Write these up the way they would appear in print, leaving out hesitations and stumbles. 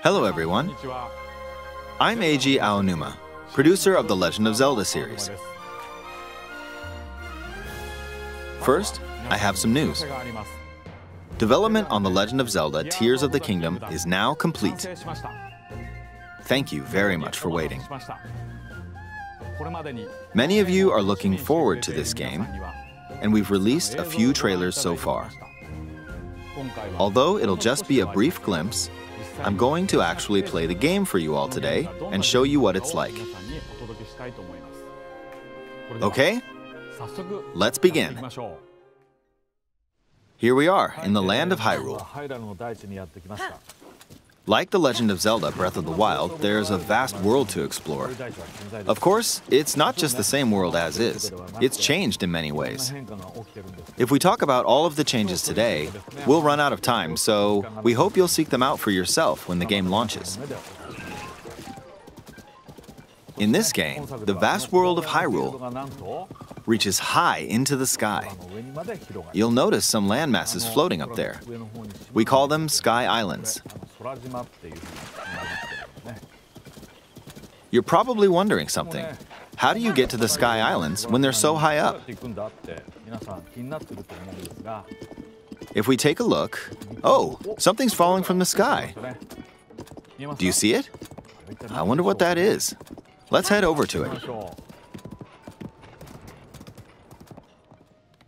Hello everyone, I'm Eiji Aonuma, producer of the Legend of Zelda series. First, I have some news. Development on The Legend of Zelda Tears of the Kingdom is now complete. Thank you very much for waiting. Many of you are looking forward to this game, and we've released a few trailers so far. Although it'll just be a brief glimpse, I'm going to actually play the game for you all today and show you what it's like. Okay, let's begin. Here we are in the land of Hyrule. Like The Legend of Zelda Breath of the Wild, there's a vast world to explore. Of course, it's not just the same world as is. It's changed in many ways. If we talk about all of the changes today, we'll run out of time, so we hope you'll seek them out for yourself when the game launches. In this game, the vast world of Hyrule reaches high into the sky. You'll notice some landmasses floating up there. We call them Sky Islands. You're probably wondering something. How do you get to the Sky Islands when they're so high up? If we take a look, oh, something's falling from the sky. Do you see it? I wonder what that is. Let's head over to it.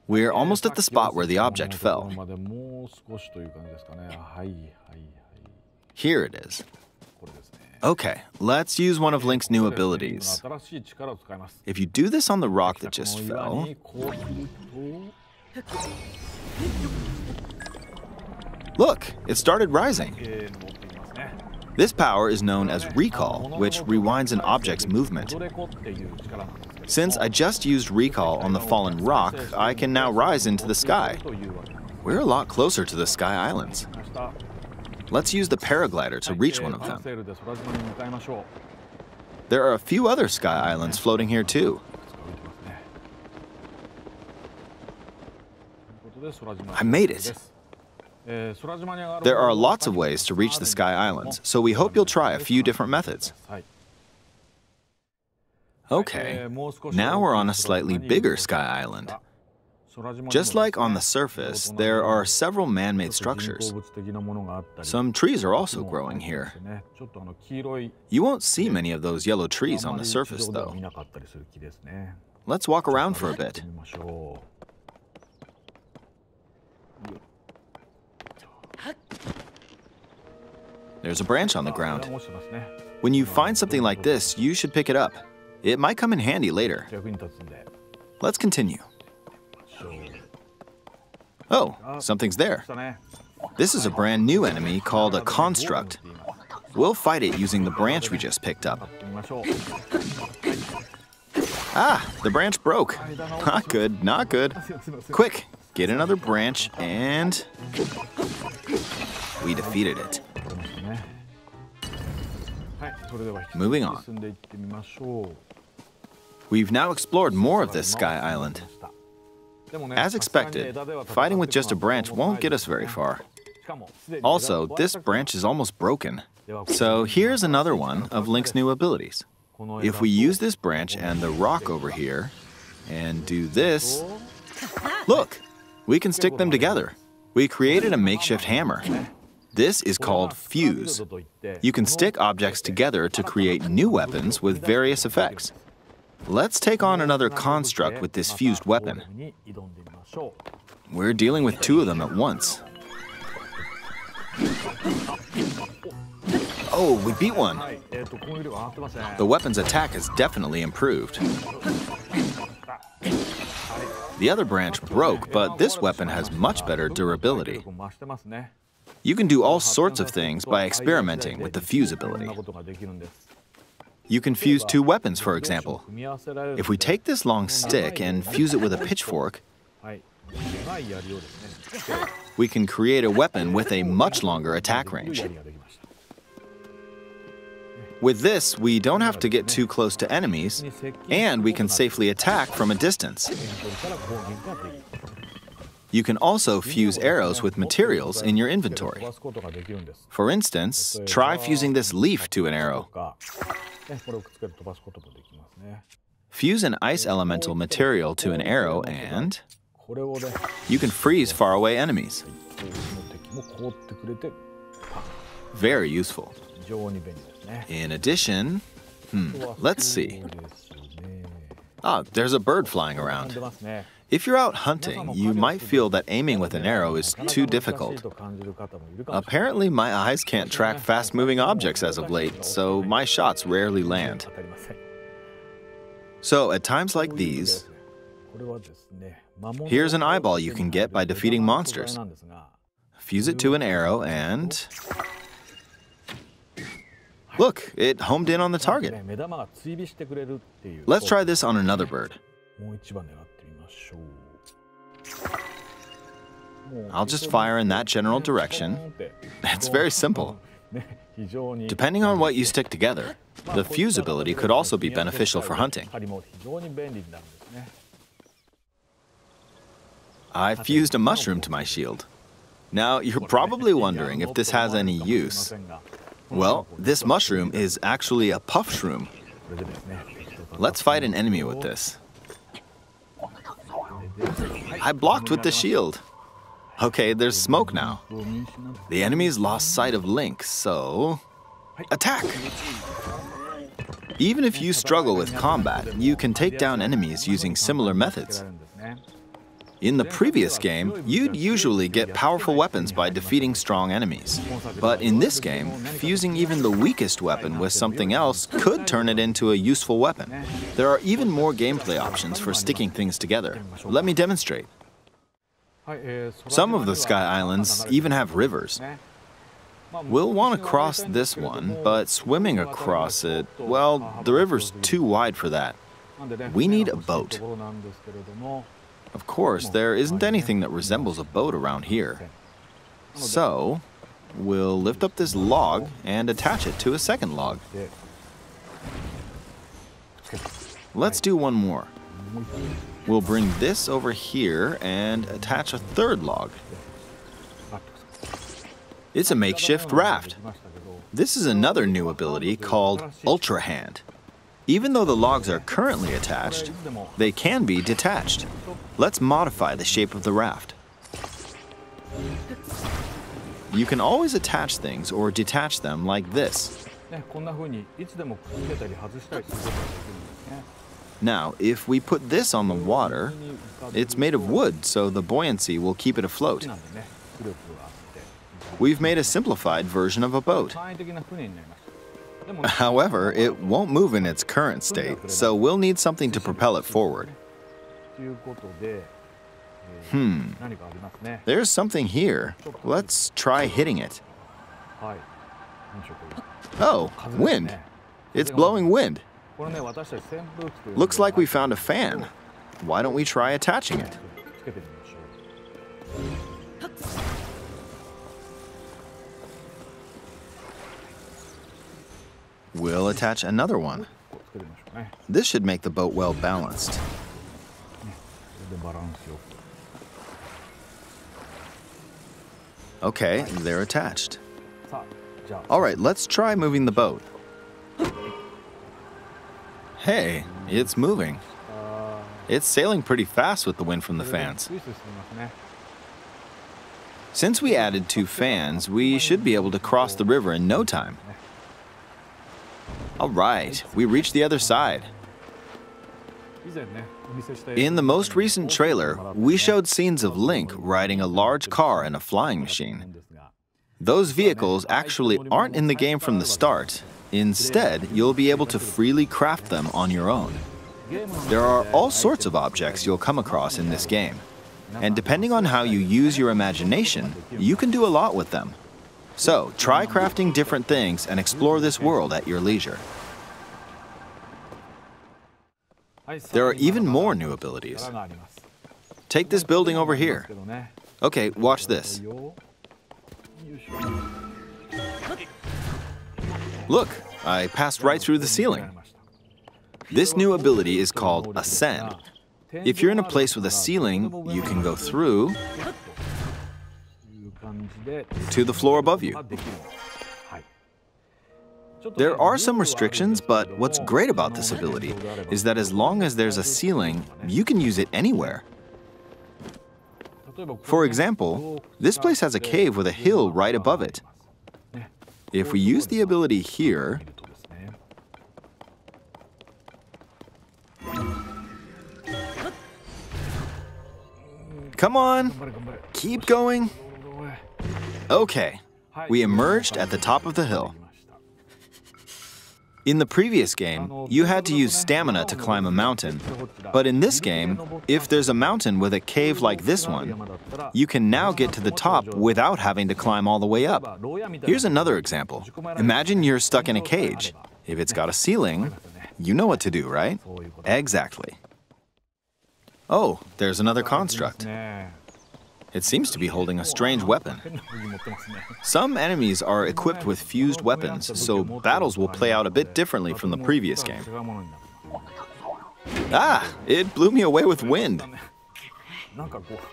We're almost at the spot where the object fell. Here it is. Okay, let's use one of Link's new abilities. If you do this on the rock that just fell... Look, it started rising. This power is known as Recall, which rewinds an object's movement. Since I just used Recall on the fallen rock, I can now rise into the sky. We're a lot closer to the Sky Islands. Let's use the paraglider to reach one of them. There are a few other Sky Islands floating here too. I made it. There are lots of ways to reach the Sky Islands, so we hope you'll try a few different methods. Okay, now we're on a slightly bigger Sky Island. Just like on the surface, there are several man-made structures. Some trees are also growing here. You won't see many of those yellow trees on the surface, though. Let's walk around for a bit. There's a branch on the ground. When you find something like this, you should pick it up. It might come in handy later. Let's continue. Oh, something's there. This is a brand new enemy called a construct. We'll fight it using the branch we just picked up. Ah, the branch broke. Not good, not good. Quick, get another branch and... we defeated it. Moving on. We've now explored more of this Sky Island. As expected, fighting with just a branch won't get us very far. Also, this branch is almost broken. So here's another one of Link's new abilities. If we use this branch and the rock over here, and do this, look, we can stick them together. We created a makeshift hammer. This is called Fuse. You can stick objects together to create new weapons with various effects. Let's take on another construct with this fused weapon. We're dealing with two of them at once. Oh, we beat one. The weapon's attack has definitely improved. The other branch broke, but this weapon has much better durability. You can do all sorts of things by experimenting with the fuse ability. You can fuse two weapons, for example. If we take this long stick and fuse it with a pitchfork, we can create a weapon with a much longer attack range. With this, we don't have to get too close to enemies, and we can safely attack from a distance. You can also fuse arrows with materials in your inventory. For instance, try fusing this leaf to an arrow. Fuse an ice elemental material to an arrow and you can freeze faraway enemies. Very useful. In addition, let's see. Ah, there's a bird flying around. If you're out hunting, you might feel that aiming with an arrow is too difficult. Apparently, my eyes can't track fast-moving objects as of late, so my shots rarely land. So, at times like these, here's an eyeball you can get by defeating monsters. Fuse it to an arrow and... look, it homed in on the target. Let's try this on another bird. I'll just fire in that general direction. It's very simple. Depending on what you stick together, the fuse ability could also be beneficial for hunting. I fused a mushroom to my shield. Now, you're probably wondering if this has any use. Well, this mushroom is actually a puff shroom. Let's fight an enemy with this. I blocked with the shield. Okay, there's smoke now. The enemy's lost sight of Link, so... attack! Even if you struggle with combat, you can take down enemies using similar methods. In the previous game, you'd usually get powerful weapons by defeating strong enemies. But in this game, fusing even the weakest weapon with something else could turn it into a useful weapon. There are even more gameplay options for sticking things together. Let me demonstrate. Some of the Sky Islands even have rivers. We'll want to cross this one, but swimming across it, well, the river's too wide for that. We need a boat. Of course, there isn't anything that resembles a boat around here. So, we'll lift up this log and attach it to a second log. Let's do one more. We'll bring this over here and attach a third log. It's a makeshift raft. This is another new ability called Ultra Hand. Even though the logs are currently attached, they can be detached. Let's modify the shape of the raft. You can always attach things or detach them like this. Now, if we put this on the water, it's made of wood, so the buoyancy will keep it afloat. We've made a simplified version of a boat. However, it won't move in its current state, so we'll need something to propel it forward. There's something here. Let's try hitting it. Oh, wind. It's blowing wind. Looks like we found a fan. Why don't we try attaching it? We'll attach another one. This should make the boat well balanced. Okay, they're attached. All right, let's try moving the boat. Hey, it's moving. It's sailing pretty fast with the wind from the fans. Since we added 2 fans, we should be able to cross the river in no time. All right, we reached the other side. In the most recent trailer, we showed scenes of Link riding a large car and a flying machine. Those vehicles actually aren't in the game from the start. Instead, you'll be able to freely craft them on your own. There are all sorts of objects you'll come across in this game. And depending on how you use your imagination, you can do a lot with them. So, try crafting different things and explore this world at your leisure. There are even more new abilities. Take this building over here. Okay, watch this. Look, I passed right through the ceiling. This new ability is called Ascend. If you're in a place with a ceiling, you can go through to the floor above you. There are some restrictions, but what's great about this ability is that as long as there's a ceiling, you can use it anywhere. For example, this place has a cave with a hill right above it. If we use the ability here, come on, keep going. Okay, we emerged at the top of the hill. In the previous game, you had to use stamina to climb a mountain. But in this game, if there's a mountain with a cave like this one, you can now get to the top without having to climb all the way up. Here's another example. Imagine you're stuck in a cage. If it's got a ceiling, you know what to do, right? Exactly. Oh, there's another construct. It seems to be holding a strange weapon. Some enemies are equipped with fused weapons, so battles will play out a bit differently from the previous game. Ah! It blew me away with wind.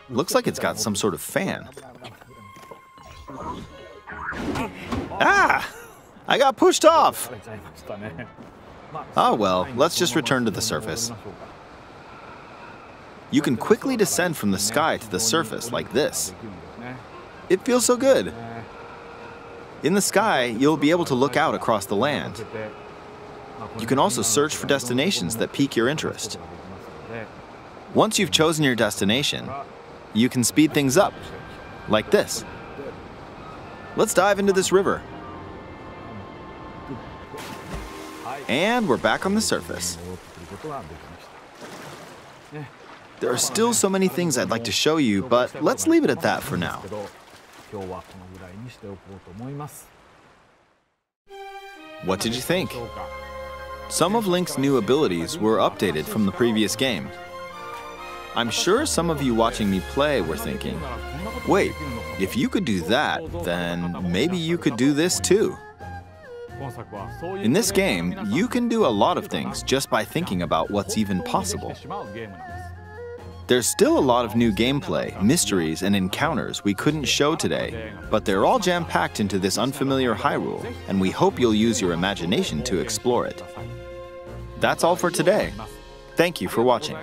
Looks like it's got some sort of fan. Ah! I got pushed off! Oh well, let's just return to the surface. You can quickly descend from the sky to the surface like this. It feels so good. In the sky, you'll be able to look out across the land. You can also search for destinations that pique your interest. Once you've chosen your destination, you can speed things up, like this. Let's dive into this river. And we're back on the surface. There are still so many things I'd like to show you, but let's leave it at that for now. What did you think? Some of Link's new abilities were updated from the previous game. I'm sure some of you watching me play were thinking, wait, if you could do that, then maybe you could do this too. In this game, you can do a lot of things just by thinking about what's even possible. There's still a lot of new gameplay, mysteries, and encounters we couldn't show today, but they're all jam-packed into this unfamiliar Hyrule, and we hope you'll use your imagination to explore it. That's all for today. Thank you for watching.